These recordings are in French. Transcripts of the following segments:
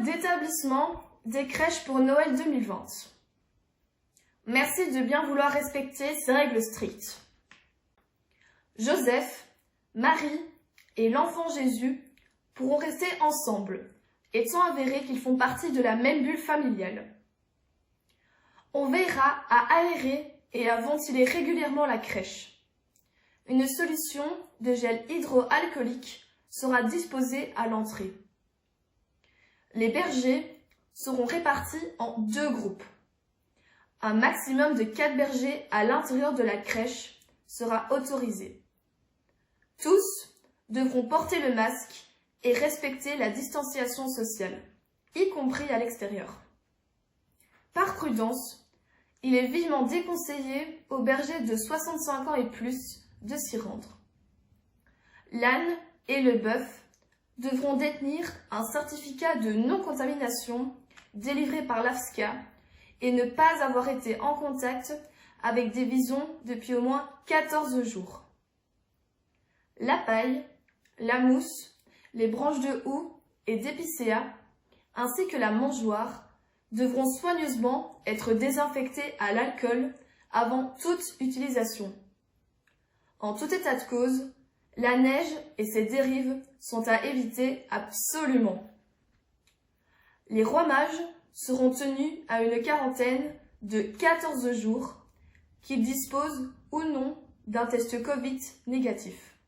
d'établissement des crèches pour Noël 2020. Merci de bien vouloir respecter ces règles strictes. Joseph, Marie et l'enfant Jésus pourront rester ensemble, étant avéré qu'ils font partie de la même bulle familiale. On veillera à aérer et à ventiler régulièrement la crèche. Une solution de gel hydroalcoolique sera disposée à l'entrée. Les bergers seront répartis en 2 groupes. Un maximum de 4 bergers à l'intérieur de la crèche sera autorisé. Tous devront porter le masque et respecter la distanciation sociale, y compris à l'extérieur. Par prudence, il est vivement déconseillé aux bergers de 65 ans et plus de s'y rendre. L'âne et le bœuf devront détenir un certificat de non-contamination délivré par l'AFSCA et ne pas avoir été en contact avec des visons depuis au moins 14 jours. La paille, la mousse, les branches de houx et d'épicéa, ainsi que la mangeoire, devront soigneusement être désinfectées à l'alcool avant toute utilisation. En tout état de cause, la neige et ses dérives sont à éviter absolument. Les rois mages seront tenus à une quarantaine de 14 jours, qu'ils disposent ou non d'un test Covid négatif,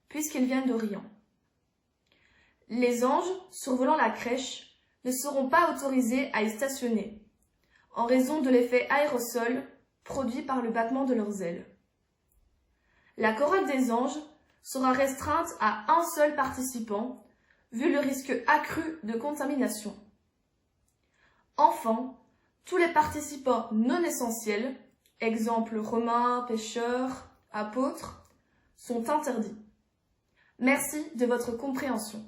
puisqu'ils viennent d'Orient. Les anges survolant la crèche ne seront pas autorisés à y stationner, en raison de l'effet aérosol produit par le battement de leurs ailes. La chorale des anges sera restreinte à un seul participant, vu le risque accru de contamination. Enfin, tous les participants non essentiels, exemple romains, pêcheurs, apôtres, sont interdits. Merci de votre compréhension.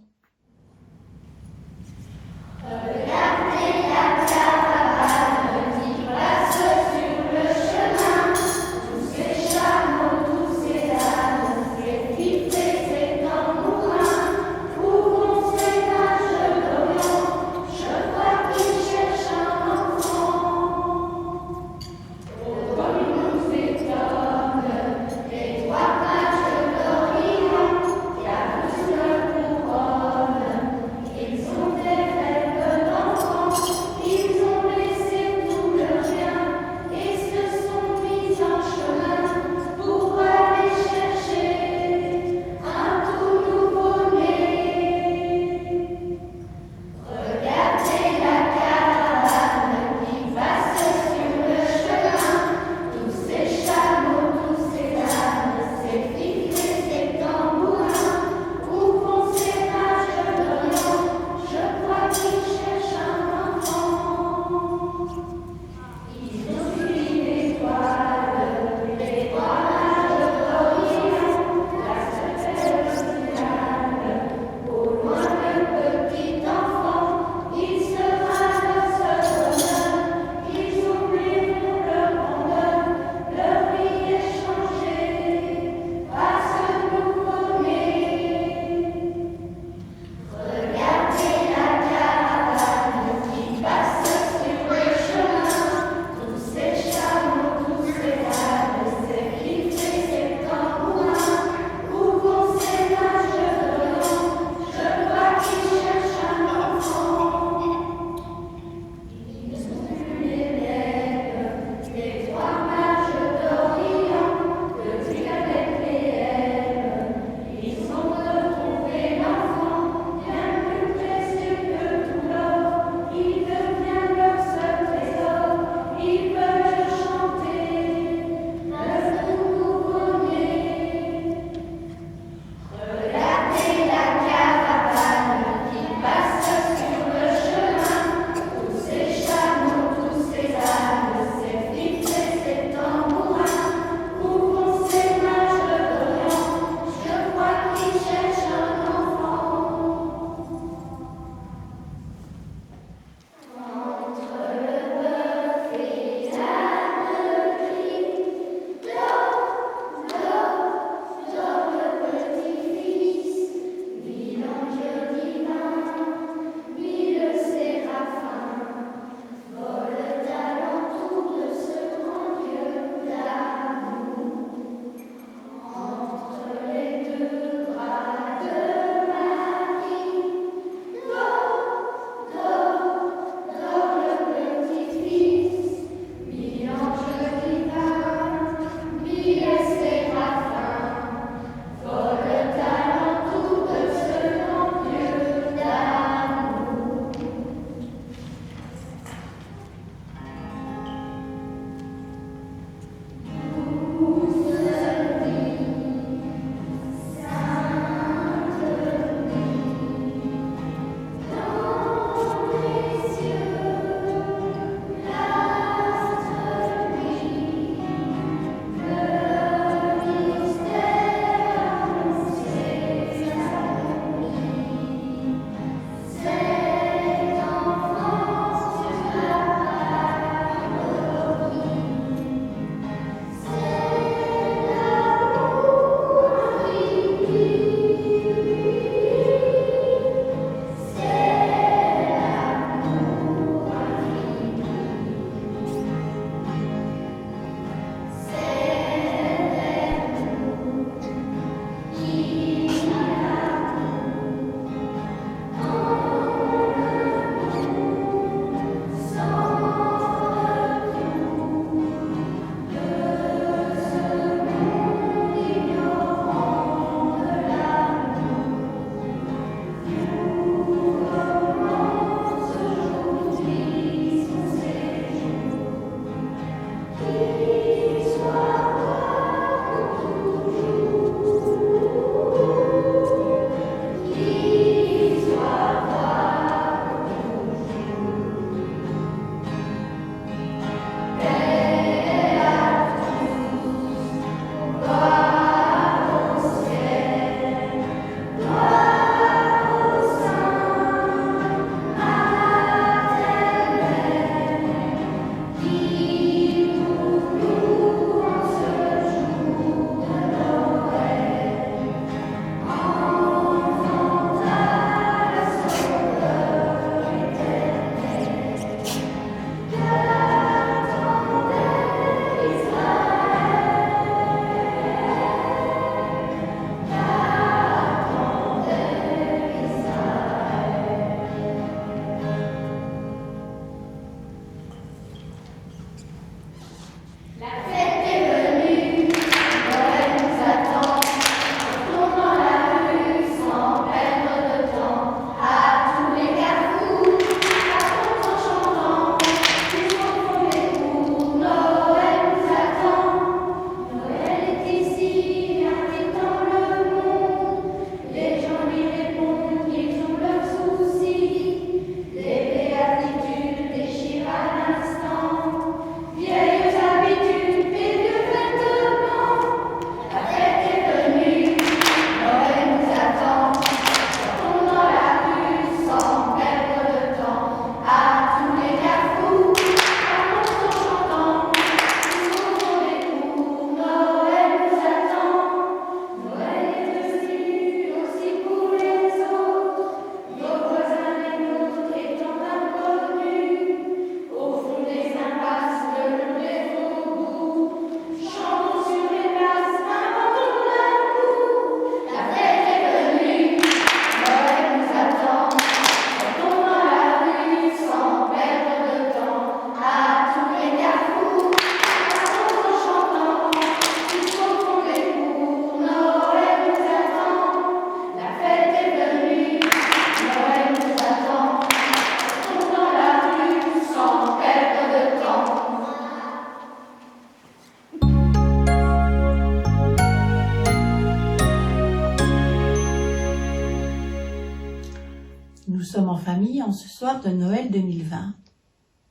famille en ce soir de Noël 2020.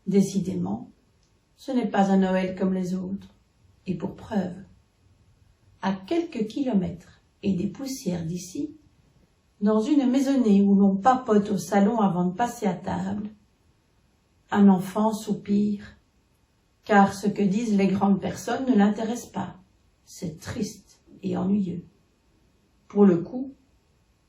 Décidément, ce n'est pas un Noël comme les autres. Et pour preuve, à quelques kilomètres et des poussières d'ici, dans une maisonnée où l'on papote au salon avant de passer à table, un enfant soupire, car ce que disent les grandes personnes ne l'intéresse pas. C'est triste et ennuyeux. Pour le coup,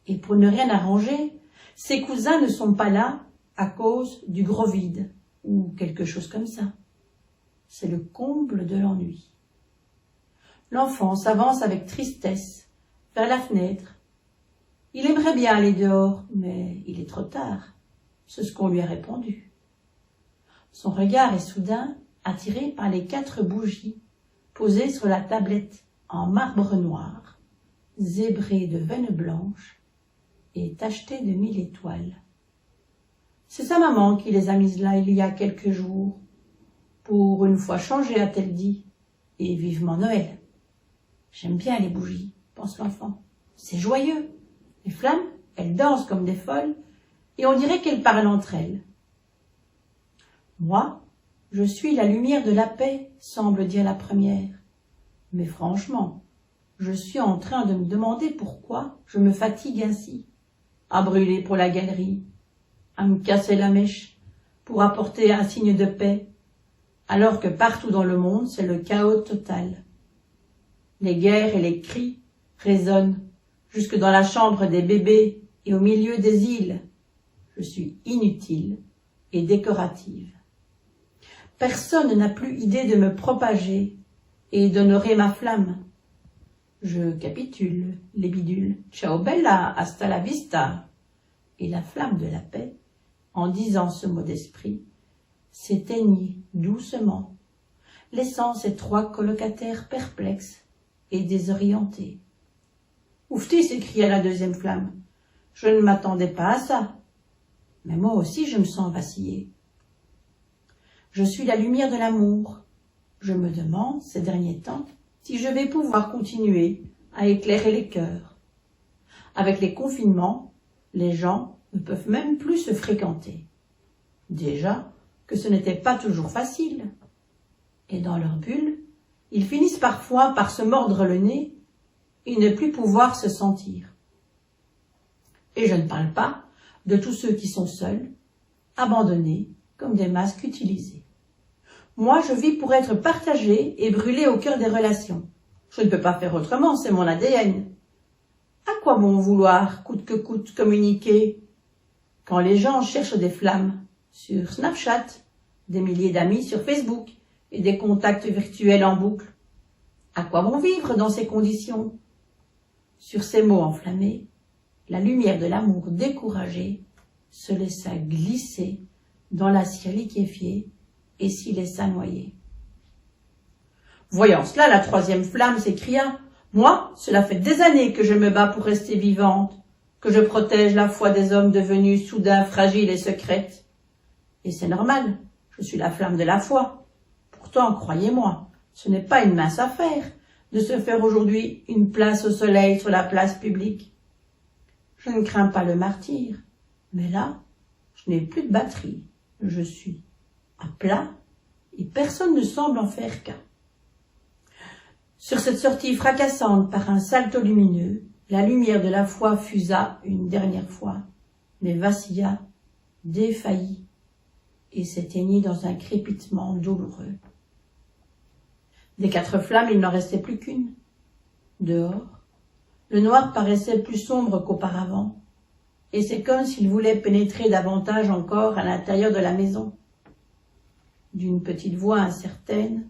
et pour ne rien arranger, ses cousins ne sont pas là à cause du gros vide, ou quelque chose comme ça. C'est le comble de l'ennui. L'enfant s'avance avec tristesse vers la fenêtre. Il aimerait bien aller dehors, mais il est trop tard. C'est ce qu'on lui a répondu. Son regard est soudain attiré par les 4 bougies posées sur la tablette en marbre noir, zébrée de veines blanches et tachetée de 1000 étoiles. C'est sa maman qui les a mises là il y a quelques jours. Pour une fois changer, a-t-elle dit, et vivement Noël. J'aime bien les bougies, pense l'enfant. C'est joyeux. Les flammes, elles dansent comme des folles, et on dirait qu'elles parlent entre elles. Moi, je suis la lumière de la paix, semble dire la première. Mais franchement, je suis en train de me demander pourquoi je me fatigue ainsi, à brûler pour la galerie, à me casser la mèche pour apporter un signe de paix, alors que partout dans le monde, c'est le chaos total. Les guerres et les cris résonnent jusque dans la chambre des bébés et au milieu des îles. Je suis inutile et décorative. Personne n'a plus idée de me propager et d'honorer ma flamme. Je capitule, les bidules. Ciao bella, hasta la vista. Et la flamme de la paix, en disant ce mot d'esprit, s'éteignit doucement, laissant ses 3 colocataires perplexes et désorientés. « Oufti !» s'écria la 2e flamme. « Je ne m'attendais pas à ça. Mais moi aussi je me sens vaciller. Je suis la lumière de l'amour. Je me demande, ces derniers temps, si je vais pouvoir continuer à éclairer les cœurs. Avec les confinements, les gens ne peuvent même plus se fréquenter. Déjà que ce n'était pas toujours facile. Et dans leur bulle, ils finissent parfois par se mordre le nez et ne plus pouvoir se sentir. Et je ne parle pas de tous ceux qui sont seuls, abandonnés comme des masques utilisés. Moi, je vis pour être partagé et brûlé au cœur des relations. Je ne peux pas faire autrement, c'est mon ADN. À quoi bon vouloir, coûte que coûte, communiquer quand les gens cherchent des flammes sur Snapchat, des milliers d'amis sur Facebook et des contacts virtuels en boucle? À quoi bon vivre dans ces conditions? Sur ces mots enflammés, la lumière de l'amour découragé se laissa glisser dans la cire liquéfiée et s'y laissa noyer. Voyant cela, la 3e flamme s'écria « Moi, cela fait des années que je me bats pour rester vivante, que je protège la foi des hommes devenus soudain fragiles et secrètes. Et c'est normal, je suis la flamme de la foi. Pourtant, croyez-moi, ce n'est pas une mince affaire de se faire aujourd'hui une place au soleil sur la place publique. Je ne crains pas le martyre, mais là, je n'ai plus de batterie. Je suis à plat et personne ne semble en faire cas. » Sur cette sortie fracassante par un salto lumineux, la lumière de la foi fusa une dernière fois, mais vacilla, défaillit et s'éteignit dans un crépitement douloureux. Des 4 flammes, il n'en restait plus qu'une. Dehors, le noir paraissait plus sombre qu'auparavant, et c'est comme s'il voulait pénétrer davantage encore à l'intérieur de la maison. D'une petite voix incertaine,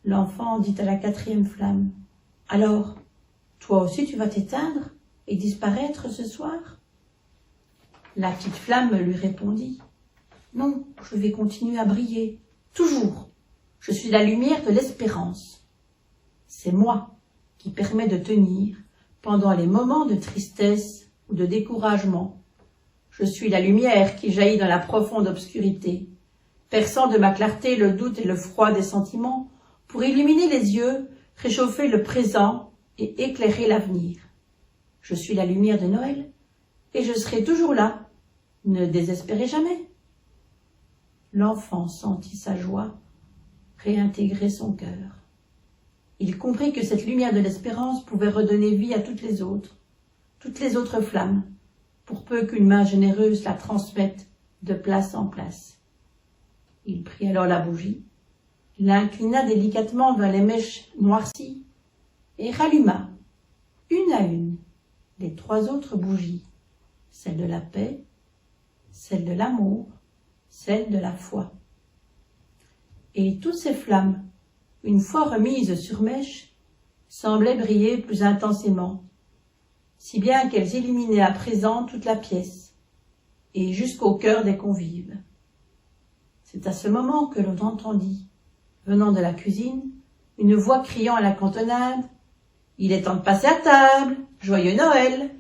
l'enfant dit à la 4e flamme « Alors, toi aussi tu vas t'éteindre et disparaître ce soir ?» La petite flamme lui répondit « Non, je vais continuer à briller, toujours. Je suis la lumière de l'espérance. C'est moi qui permet de tenir pendant les moments de tristesse ou de découragement. Je suis la lumière qui jaillit dans la profonde obscurité, perçant de ma clarté le doute et le froid des sentiments pour illuminer les yeux, réchauffer le présent et éclairer l'avenir. Je suis la lumière de Noël et je serai toujours là, Ne désespérez jamais. L'enfant sentit sa joie réintégrer son cœur. Il comprit que cette lumière de l'espérance pouvait redonner vie à toutes les autres flammes, pour peu qu'une main généreuse la transmette de place en place. Il prit alors la bougie, l'inclina délicatement vers les mèches noircies et ralluma, une à une, les 3 autres bougies, celle de la paix, celle de l'amour, celle de la foi. Et toutes ces flammes, une fois remises sur mèche, semblaient briller plus intensément, si bien qu'elles illuminaient à présent toute la pièce, et jusqu'au cœur des convives. C'est à ce moment que l'on entendit, venant de la cuisine, une voix criant à la cantonade « Il est temps de passer à table, joyeux Noël !»